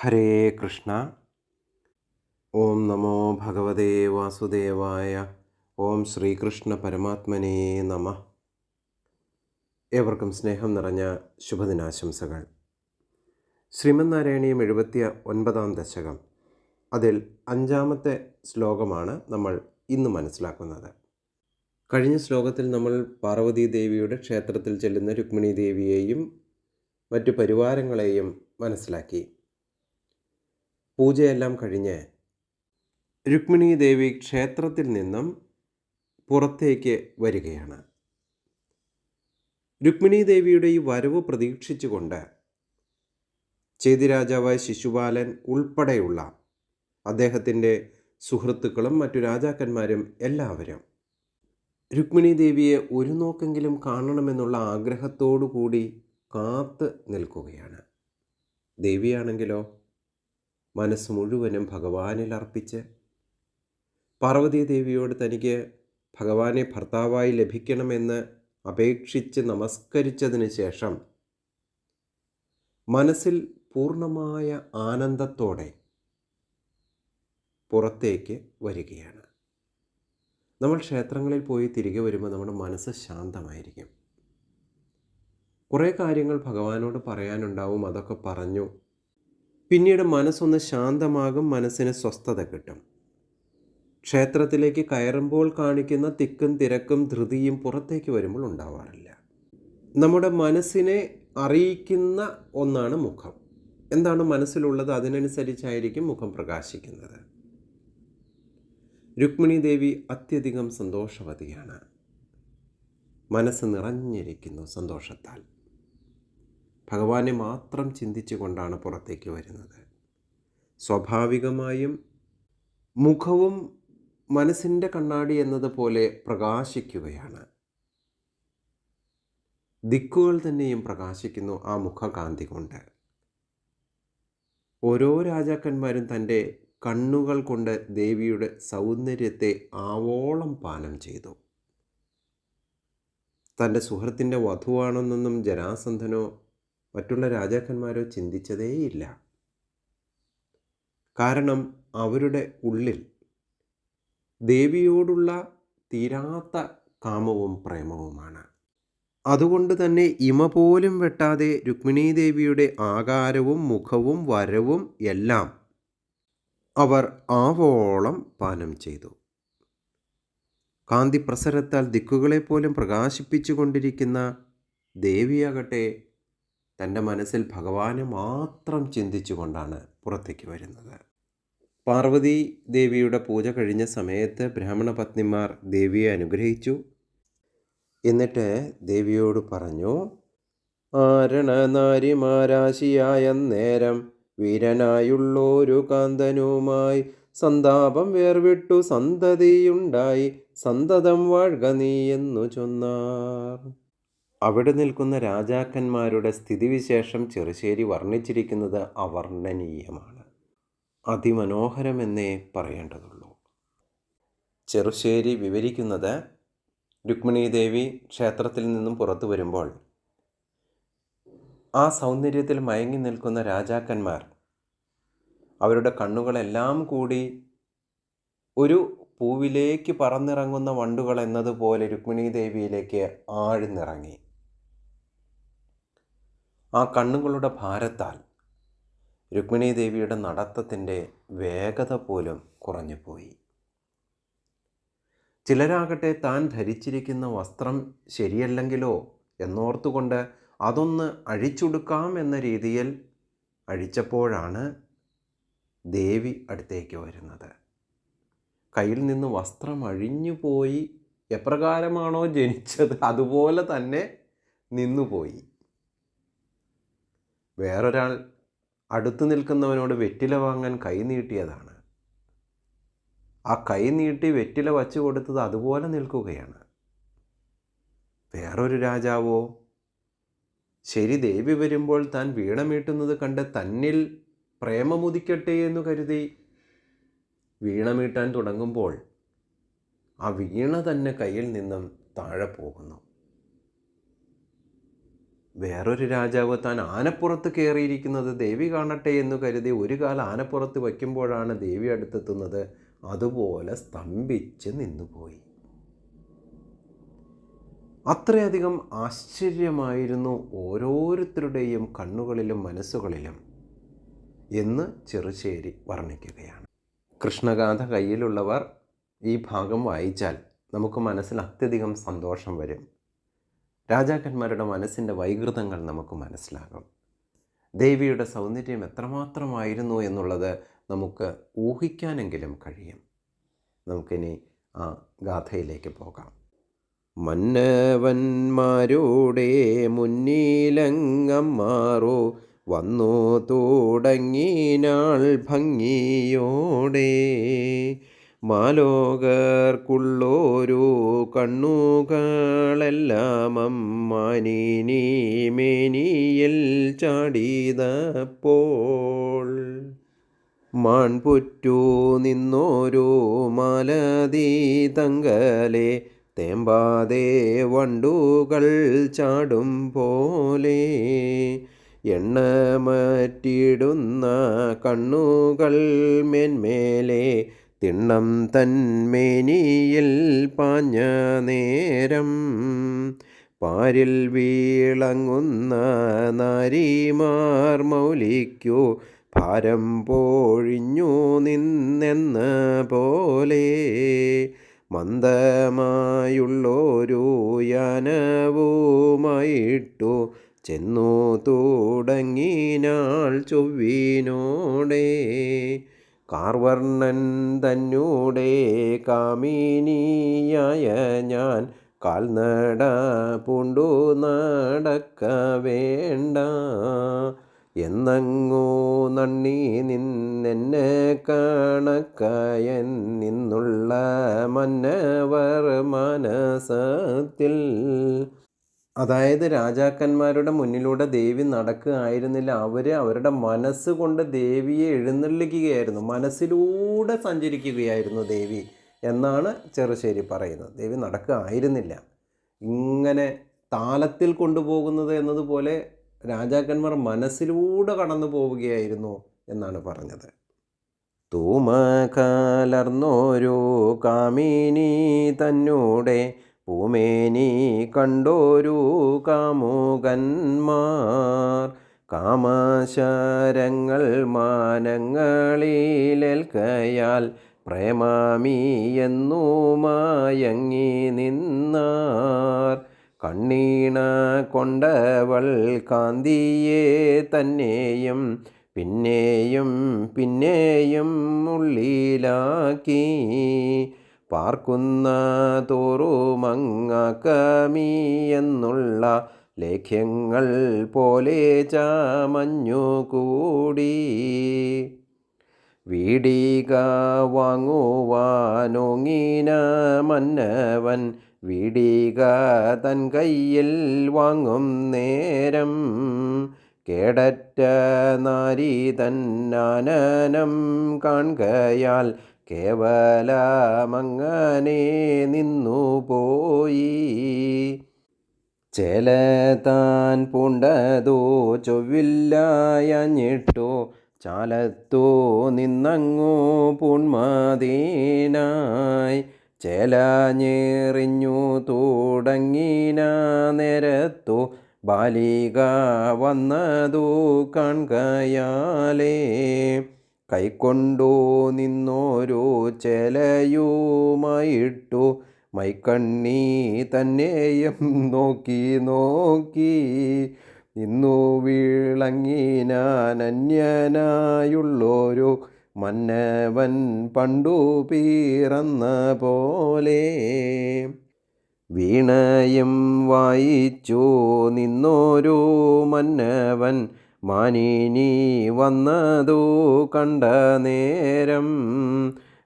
ഹരേ കൃഷ്ണ. ഓം നമോ ഭഗവതേ വാസുദേവായ. ഓം ശ്രീകൃഷ്ണ പരമാത്മനേ നമഃ. ഏവർക്കും സ്നേഹം നിറഞ്ഞ ശുഭദിനാശംസകൾ. ശ്രീമന്നാരായണീയം 79-ാം ദശകം, അതിൽ 5-ാമത്തെ ശ്ലോകമാണ് നമ്മൾ ഇന്ന് മനസ്സിലാക്കുന്നത്. കഴിഞ്ഞ ശ്ലോകത്തിൽ നമ്മൾ പാർവതീ ദേവിയുടെ ക്ഷേത്രത്തിൽ ചെല്ലുന്ന രുക്മിണി ദേവിയെയും മറ്റു പരിവാരങ്ങളെയും മനസ്സിലാക്കി. പൂജയെല്ലാം കഴിഞ്ഞ് രുക്മിണി ദേവി ക്ഷേത്രത്തിൽ നിന്നും പുറത്തേക്ക് വരികയാണ്. രുക്മിണി ദേവിയുടെ ഈ വരവ് പ്രതീക്ഷിച്ചുകൊണ്ട് ചേദിരാജാവായ ശിശുപാലൻ ഉൾപ്പെടെയുള്ള അദ്ദേഹത്തിൻ്റെ സുഹൃത്തുക്കളും മറ്റു രാജാക്കന്മാരും എല്ലാവരും രുക്മിണി ദേവിയെ ഒരു നോക്കെങ്കിലും കാണണമെന്നുള്ള ആഗ്രഹത്തോടു കൂടി കാത്ത് നിൽക്കുകയാണ്. ദേവിയാണെങ്കിലോ മനസ്സ് മുഴുവനും ഭഗവാനിൽ അർപ്പിച്ച് പാർവതീ ദേവിയോട് തനിക്ക് ഭഗവാനെ ഭർത്താവായി ലഭിക്കണമെന്ന് അപേക്ഷിച്ച് നമസ്കരിച്ചതിന് ശേഷം മനസ്സിൽ പൂർണ്ണമായ ആനന്ദത്തോടെ പുറത്തേക്ക് വരികയാണ്. നമ്മൾ ക്ഷേത്രങ്ങളിൽ പോയി തിരികെ വരുമ്പോൾ നമ്മുടെ മനസ്സ് ശാന്തമായിരിക്കും. കുറേ കാര്യങ്ങൾ ഭഗവാനോട് പറയാനുണ്ടാവും. അതൊക്കെ പറഞ്ഞു പിന്നീട് മനസ്സൊന്ന് ശാന്തമാകും, മനസ്സിന് സ്വസ്ഥത കിട്ടും. ക്ഷേത്രത്തിലേക്ക് കയറുമ്പോൾ കാണിക്കുന്ന തിക്കും തിരക്കും ധൃതിയും പുറത്തേക്ക് വരുമ്പോൾ ഉണ്ടാവാറില്ല. നമ്മുടെ മനസ്സിനെ അറിയിക്കുന്ന ഒന്നാണ് മുഖം. എന്താണ് മനസ്സിലുള്ളത് അതിനനുസരിച്ചായിരിക്കും മുഖം പ്രകാശിക്കുന്നത്. രുക്മിണി ദേവി അത്യധികം സന്തോഷവതിയാണ്. മനസ്സ് നിറഞ്ഞിരിക്കുന്നു സന്തോഷത്താൽ. ഭഗവാനെ മാത്രം ചിന്തിച്ചുകൊണ്ടാണ് പുറത്തേക്ക് വരുന്നത്. സ്വാഭാവികമായും മുഖവും മനസ്സിൻ്റെ കണ്ണാടി എന്നതുപോലെ പ്രകാശിക്കുകയാണ്. ദിക്കുകൾ തന്നെയും പ്രകാശിക്കുന്നു ആ മുഖകാന്തി കൊണ്ട്. ഓരോ രാജാക്കന്മാരും തൻ്റെ കണ്ണുകൾ കൊണ്ട് ദേവിയുടെ സൗന്ദര്യത്തെ ആവോളം പാനം ചെയ്തു. തൻ്റെ സുഹൃത്തിൻ്റെ വധുവാണെന്നൊന്നും ജരാസന്ധനോ മറ്റുള്ള രാജാക്കന്മാരോ ചിന്തിച്ചതേയില്ല. കാരണം അവരുടെ ഉള്ളിൽ ദേവിയോടുള്ള തീരാത്ത കാമവും പ്രേമവുമാണ്. അതുകൊണ്ട് തന്നെ ഇമ പോലും വെട്ടാതെ രുക്മിണീ ദേവിയുടെ ആകാരവും മുഖവും വരവും എല്ലാം അവർ ആവോളം പാനം ചെയ്തു. കാന്തി പ്രസരത്താൽ ദിക്കുകളെപ്പോലും പ്രകാശിപ്പിച്ചു കൊണ്ടിരിക്കുന്ന ദേവിയാകട്ടെ തൻ്റെ മനസ്സിൽ ഭഗവാനെ മാത്രം ചിന്തിച്ചുകൊണ്ടാണ് പുറത്തേക്ക് വരുന്നത്. പാർവതി ദേവിയുടെ പൂജ കഴിഞ്ഞ സമയത്ത് ബ്രാഹ്മണ പത്നിമാർ ദേവിയെ അനുഗ്രഹിച്ചു. എന്നിട്ട് ദേവിയോട് പറഞ്ഞു, ആരണനാരിമാരാശിയായ നേരം വീരനായുള്ളൊരു കാന്തനുമായി സന്താപം വേർവിട്ടു സന്തതിയുണ്ടായി സന്തതം വാഴ്ക നീ എന്നു ചൊന്നാർ. അവിടെ നിൽക്കുന്ന രാജാക്കന്മാരുടെ സ്ഥിതിവിശേഷം ചെറുശ്ശേരി വർണ്ണിച്ചിരിക്കുന്നത് അവർണ്ണനീയമാണ്. അതിമനോഹരമെന്നേ പറയേണ്ടതുള്ളൂ. ചെറുശ്ശേരി വിവരിക്കുന്നത് രുക്മിണി ദേവി ക്ഷേത്രത്തിൽ നിന്നും പുറത്തു വരുമ്പോൾ ആ സൗന്ദര്യത്തിൽ മയങ്ങി നിൽക്കുന്ന രാജാക്കന്മാർ അവരുടെ കണ്ണുകളെല്ലാം കൂടി ഒരു പൂവിലേക്ക് പറന്നിറങ്ങുന്ന വണ്ടുകൾ എന്നതുപോലെ രുക്മിണി ദേവിയിലേക്ക് ആഴ്ന്നിറങ്ങി. ആ കണ്ണുകളുടെ ഭാരത്താൽ രുക്മിണി ദേവിയുടെ നടത്തത്തിൻ്റെ വേഗത പോലും കുറഞ്ഞുപോയി. ചിലരാകട്ടെ താൻ ധരിച്ചിരിക്കുന്ന വസ്ത്രം ശരിയല്ലെങ്കിലോ എന്നോർത്തുകൊണ്ട് അതൊന്ന് അഴിച്ചൊടുക്കാം എന്ന രീതിയിൽ അഴിച്ചപ്പോഴാണ് ദേവി അടുത്തേക്ക് വരുന്നത്. കയ്യിൽ നിന്ന് വസ്ത്രം അഴിഞ്ഞുപോയി. എപ്രകാരമാണോ ജനിച്ചത് അതുപോലെ തന്നെ നിന്നുപോയി. വേറൊരാൾ അടുത്തു നിൽക്കുന്നവനോട് വെറ്റില വാങ്ങാൻ കൈ നീട്ടിയതാണ്. ആ കൈ നീട്ടി വെറ്റില വച്ചു കൊടുത്തത് അതുപോലെ നിൽക്കുകയാണ്. വേറൊരു രാജാവോ ശരി ദേവി വരുമ്പോൾ താൻ വീണ മീട്ടുന്നത് കണ്ട് തന്നിൽ പ്രേമമുദിക്കട്ടെ എന്നു കരുതി വീണ മീട്ടാൻ തുടങ്ങുമ്പോൾ ആ വീണ തന്നെ കയ്യിൽ നിന്നും താഴെ പോകുന്നു. വേറൊരു രാജാവ് താൻ ആനപ്പുറത്ത് കയറിയിരിക്കുന്നത് ദേവി കാണട്ടെ എന്ന് കരുതി ഒരു കാൽ ആനപ്പുറത്ത് വയ്ക്കുമ്പോഴാണ് ദേവി അടുത്തെത്തുന്നത്. അതുപോലെ സ്തംഭിച്ച് നിന്നുപോയി. അത്രയധികം ആശ്ചര്യമായിരുന്നു ഓരോരുത്തരുടെയും കണ്ണുകളിലും മനസ്സുകളിലും എന്ന് ചെറുശ്ശേരി വർണ്ണിക്കുകയാണ്. കൃഷ്ണഗാഥ കയ്യിലുള്ളവർ ഈ ഭാഗം വായിച്ചാൽ നമുക്ക് മനസ്സിൽ അത്യധികം സന്തോഷം വരും. രാജാക്കന്മാരുടെ മനസ്സിൻ്റെ വൈകൃതങ്ങൾ നമുക്ക് മനസ്സിലാകും. ദേവിയുടെ സൗന്ദര്യം എത്രമാത്രമായിരുന്നു എന്നുള്ളത് നമുക്ക് ഊഹിക്കാനെങ്കിലും കഴിയും. നമുക്കിനി ആ ഗാഥയിലേക്ക് പോകാം. മന്നവന്മാരുടെ മുന്നിലങ്ങമ്മാറോ വന്നു തുടങ്ങിനാൾ ഭംഗിയോടെ. മാലോകർക്കുള്ളോരു കണ്ണുകളെല്ലാം അമ്മാനിനി മേനിയിൽ ചാടിയതപ്പോൾ. മാൺപുറ്റു നിന്നോരു മാലതി തങ്കലെ തേമ്പാതെ വണ്ടുകൾ ചാടും പോലെ. എണ്ണമറ്റിടുന്ന കണ്ണുകൾ മേന്മേലെ തിണ്ണം തന്മേനിയിൽ പാഞ്ഞ നേരം. പാരിൽ വീളങ്ങുന്ന നാരിമാർ മൗലിക്കു ഭാരം പൊഴിഞ്ഞു നിന്നെന്ന പോലെ. മന്ദമായുള്ളൊരു യാനവുമായിട്ടു ചെന്നു തുടങ്ങിനാൾ ചൊവ്വിനോടെ. കാർവർണ്ണൻ തന്നൂടെ കാമിനിയായ ഞാൻ കാൽനട പൂണ്ടു നടക്ക വേണ്ട. എന്നങ്ങു നണ്ണി നിന്നെന്നെ കണക്കയൻ നിന്നുള്ള മന്നവർ മനസത്തിൽ. അതായത് രാജാക്കന്മാരുടെ മുന്നിലൂടെ ദേവി നടക്കുകയായിരുന്നില്ല, അവരുടെ മനസ്സുകൊണ്ട് ദേവിയെ എഴുന്നള്ളിക്കുകയായിരുന്നു, മനസ്സിലൂടെ സഞ്ചരിക്കുകയായിരുന്നു ദേവി എന്നാണ് ചെറുശ്ശേരി പറയുന്നത്. ദേവി നടക്കുകയായിരുന്നില്ല, ഇങ്ങനെ താളത്തിൽ കൊണ്ടുപോകുന്നത് എന്നതുപോലെ രാജാക്കന്മാർ മനസ്സിലൂടെ കടന്നു പോവുകയായിരുന്നു എന്നാണ് പറഞ്ഞത്. തൂമ കലർന്നോരു കാമിനി തന്നൂടെ പൂമേനി കണ്ടോരു കാമുകന്മാർ. കാമശരങ്ങൾ മാനങ്ങളിലേൽക്കയാൽ പ്രേമാമി എന്നു മയങ്ങി നിന്നാർ. കണ്ണീണ കൊണ്ടവൾ കാന്തിയെ തന്നെയും പിന്നെയും പിന്നെയും ഉള്ളിലാക്കി. പാർക്കുന്ന തോറുമങ്ങാക്കമി എന്നുള്ള ലേഖ്യങ്ങൾ പോലെ ചമഞ്ഞുകൂടി. വീടിക വാങ്ങുവാനോങ്ങിന മന്നവൻ വീടിക തൻ കയ്യിൽ വാങ്ങും നേരം. കേടറ്റ നാരി തന്നാനനം കാൺകയാൽ കേവലമങ്ങനെ നിന്നുപോയി. ചേല താൻ പൂണ്ടതോ ചൊവ്വില്ലായഞ്ഞിട്ടോ ചാലത്തോ നിന്നങ്ങു പൂൺമതീനായി. ചേലഞ്ഞെറിഞ്ഞു തുടങ്ങിന നേരത്തോ ബാലിക വന്നതു കാൺകയാലേ. കൈക്കൊണ്ടു നിന്നോരു ചേലയുമായിട്ടു മൈക്കണ്ണി തന്നെയും നോക്കി നോക്കി. ഇന്നു വിളങ്ങിനാൻ അന്യനായുള്ളൊരു മന്നവൻ പണ്ടു പിറന്ന പോലെ. വീണയും വായിച്ചു നിന്നോരു മന്നവൻ മാനിനി വന്നതു കണ്ട നേരം.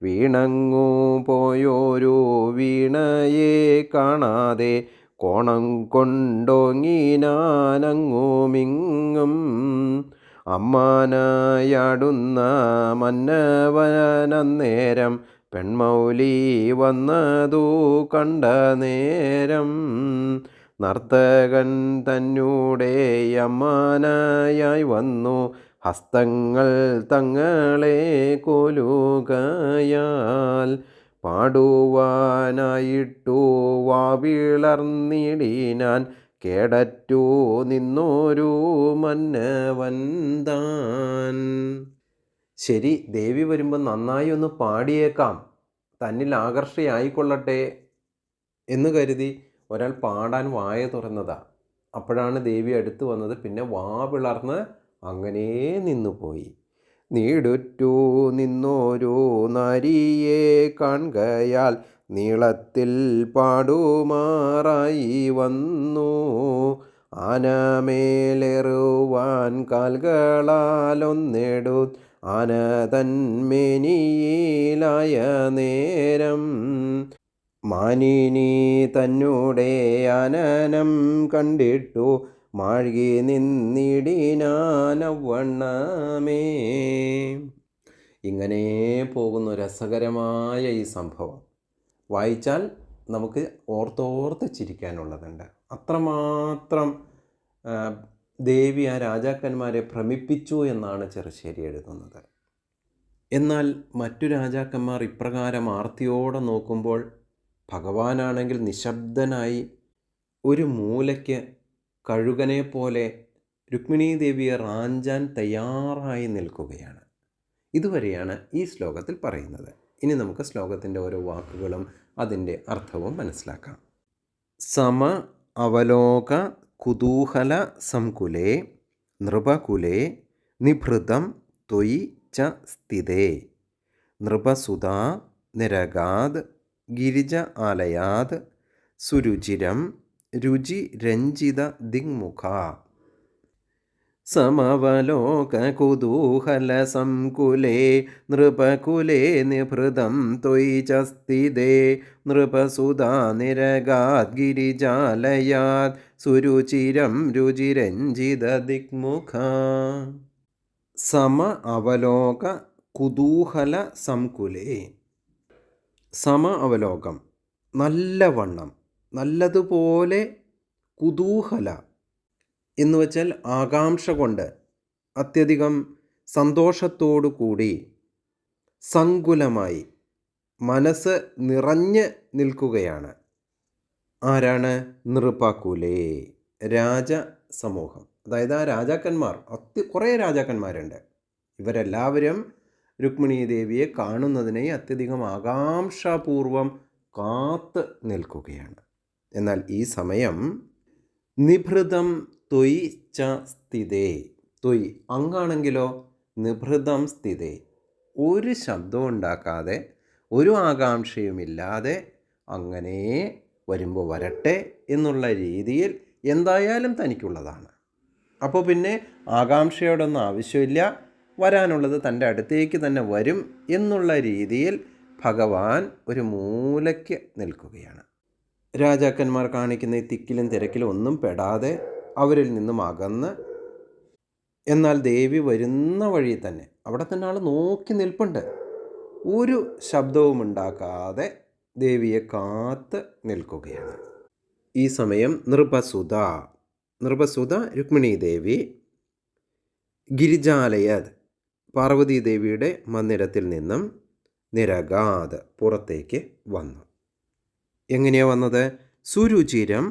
വീണങ്ങു പോയോരു വീണയെ കാണാതെ കോണം കൊണ്ടോങ്ങിനാനങ്ങുമിങ്ങും. അമ്മാനായാടുന്ന മന്നവനന്നേരം പെൺമൗലി വന്നതു കണ്ട നേരം. നർത്തകൻ തന്നൂടെ യമാനായി വന്നു ഹസ്തങ്ങൾ തങ്ങളെ കൊലുകയാൽ പാടുവാനായിട്ടു വാവിളർന്നിടിനാൻ കേടറ്റു നിന്നോരു മന്നവൻ താൻ. ശരി, ദേവി വരുമ്പോൾ നന്നായി ഒന്ന് പാടിയേക്കാം, തന്നിൽ ആകർഷയായിക്കൊള്ളട്ടെ എന്ന് കരുതി ഒരാൾ പാടാൻ വായ തുറന്നതാ. അപ്പോഴാണ് ദേവി അടുത്ത് വന്നത്. പിന്നെ വാ പിളർന്ന് അങ്ങനെ നിന്നുപോയി. നീടുറ്റു നിന്നോരു നാരിയെ കാൺകയാൽ നീളത്തിൽ പാടുമാറായി വന്നു. ആനമേലേറുവാൻ കാൽകളാലൊന്നെടു ആന തന്മേനിയിലായ നേരം മാനിനി തന്നൂടെ ആനനം കണ്ടിട്ടു മാഴ്കി നിന്നിടിനാനവണ്ണമേ. ഇങ്ങനെ പോകുന്നു രസകരമായ ഈ സംഭവം. വായിച്ചാൽ നമുക്ക് ഓർത്തോർത്ത് ചിരിക്കാനുള്ളതുണ്ട്. അത്രമാത്രം ദേവി ആ രാജാക്കന്മാരെ ഭ്രമിപ്പിച്ചു എന്നാണ് ചെറുശ്ശേരി എഴുതുന്നത്. എന്നാൽ മറ്റു രാജാക്കന്മാർ ഇപ്രകാരം ആർത്തിയോടെ നോക്കുമ്പോൾ ഭഗവാനാണെങ്കിൽ നിശബ്ദനായി ഒരു മൂലയ്ക്ക് കഴുകനെ പോലെ രുക്മിണീ ദേവിയെ റാഞ്ചാൻ തയ്യാറായി നിൽക്കുകയാണ്. ഇതുവരെയാണ് ഈ ശ്ലോകത്തിൽ പറയുന്നത്. ഇനി നമുക്ക് ശ്ലോകത്തിൻ്റെ ഓരോ വാക്കുകളും അതിൻ്റെ അർത്ഥവും മനസ്സിലാക്കാം. സമ അവലോക കുതൂഹല സംകുലേ നൃപകുലേ നിഭൃതം ത്വയി ച സ്ഥിതേ നൃപസുതാ നിരഗാത് ഗിരിജ ആലയാത് സുരുചിരം രുചി രഞ്ജിത ദിങ്മുഖ. സമവലോക കുതൂഹല സംകുലേ നൃപകുലേ നിഭൃതം ത്വയി ച സ്ഥിതേ നൃപസുതാ നിരഗാത് ഗിരിജാലയാത് സുരുചിരം രുചിരഞ്ജിത ദിക്മുഖ. സമ അവലോക കുതൂഹല സംകുലേ. സമ അവലോകം, നല്ലവണ്ണം, നല്ലതുപോലെ, കുതൂഹല എന്ന് വച്ചാൽ ആകാംക്ഷ കൊണ്ട്, അത്യധികം സന്തോഷത്തോടു കൂടി, സങ്കുലമായി, മനസ്സ് നിറഞ്ഞ് നിൽക്കുകയാണ്. ആരാണ്? നൃപകുലേ, രാജസമൂഹം. അതായത് ആ രാജാക്കന്മാർ, കുറേ രാജാക്കന്മാരുണ്ട്. ഇവരെല്ലാവരും രുക്മിണീ ദേവിയെ കാണുന്നതിനായി അത്യധികം ആകാംക്ഷാപൂർവം കാത്ത് നിൽക്കുകയാണ്. എന്നാൽ ഈ സമയം നിഭൃതം ത്വയി ച സ്ഥിതേ. ത്വയി അങ്ങാണെങ്കിലോ നിഭൃതം സ്ഥിതേ, ഒരു ശബ്ദവും ഉണ്ടാക്കാതെ, ഒരു ആകാംക്ഷയുമില്ലാതെ അങ്ങനെ വരുമ്പോൾ വരട്ടെ എന്നുള്ള രീതിയിൽ എന്തായാലും തനിക്കുള്ളതാണ്. അപ്പോൾ പിന്നെ ആകാംക്ഷയോടൊന്നും ആവശ്യമില്ല, വരാനുള്ളത് തൻ്റെ അടുത്തേക്ക് തന്നെ വരും എന്നുള്ള രീതിയിൽ ഭഗവാൻ ഒരു മൂലയ്ക്ക് നിൽക്കുകയാണ്. രാജാക്കന്മാർ കാണിക്കുന്ന ഈ തിക്കിലും തിരക്കിലും ഒന്നും പെടാതെ അവരിൽ നിന്നും അകന്ന്, എന്നാൽ ദേവി വരുന്ന വഴി തന്നെ അവിടെ തന്നെ ആൾ നോക്കി നിൽപ്പുണ്ട്. ഒരു ശബ്ദവും ഉണ്ടാക്കാതെ ദേവിയെ കാത്ത് നിൽക്കുകയാണ്. ഈ സമയം നൃപസുത രുക്മിണീ ദേവി ഗിരിജാലയത് പാർവതീദേവിയുടെ മന്ദിരത്തിൽ നിന്നും നിരഗാത് പുറത്തേക്ക് വന്നു. എങ്ങനെയാണ് വന്നത്? സുരുചിരം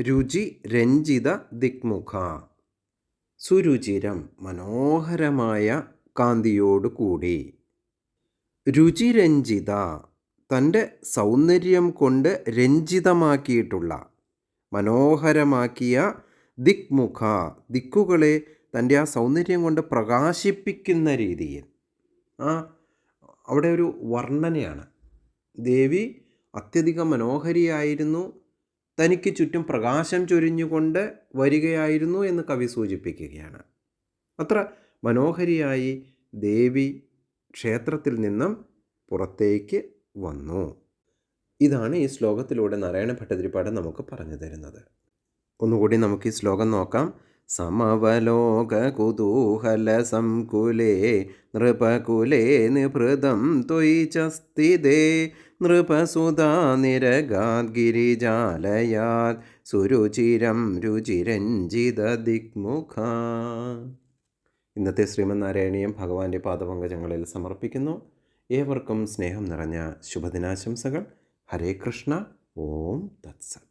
രുചി രഞ്ജിത ദിക്മുഖ. സുരുചിരം, മനോഹരമായ കാന്തിയോടുകൂടി. രുചിരഞ്ജിത, തൻ്റെ സൗന്ദര്യം കൊണ്ട് രഞ്ജിതമാക്കിയിട്ടുള്ള, മനോഹരമാക്കിയ ദിക്മുഖ, ദിക്കുകളെ തൻ്റെ ആ സൗന്ദര്യം കൊണ്ട് പ്രകാശിപ്പിക്കുന്ന രീതിയിൽ. അവിടെ ഒരു വർണ്ണനയാണ്. ദേവി അത്യധികം മനോഹരിയായിരുന്നു, തനിക്ക് ചുറ്റും പ്രകാശം ചൊരിഞ്ഞുകൊണ്ട് വരികയായിരുന്നു എന്ന് കവി സൂചിപ്പിക്കുകയാണ്. അത്ര മനോഹരിയായി ദേവി ക്ഷേത്രത്തിൽ നിന്നും പുറത്തേക്ക് വന്നു. ഇതാണ് ഈ ശ്ലോകത്തിലൂടെ നാരായണ ഭട്ടതിരിപ്പാട് നമുക്ക് പറഞ്ഞു തരുന്നത്. ഒന്നുകൂടി നമുക്ക് ഈ ശ്ലോകം നോക്കാം. സമവലോകകുതൂഹലസംകുലേ നൃപകുലേ നിഭൃതം ത്വയി ച സ്ഥിതേ നൃപസുതാ നിരഗാത് ഗിരിജാലയാത് സുരുചിരം രുചിരഞ്ജിതദിഗ്മുഖാ. ഇന്നത്തെ ശ്രീമന്നാരായണീയം ഭഗവാന്റെ പാദപങ്കജങ്ങളിൽ സമർപ്പിക്കുന്നു. ഏവർക്കും സ്നേഹം നിറഞ്ഞ ശുഭദിനാശംസകൾ. ഹരേ കൃഷ്ണ. ഓം തത്സത്.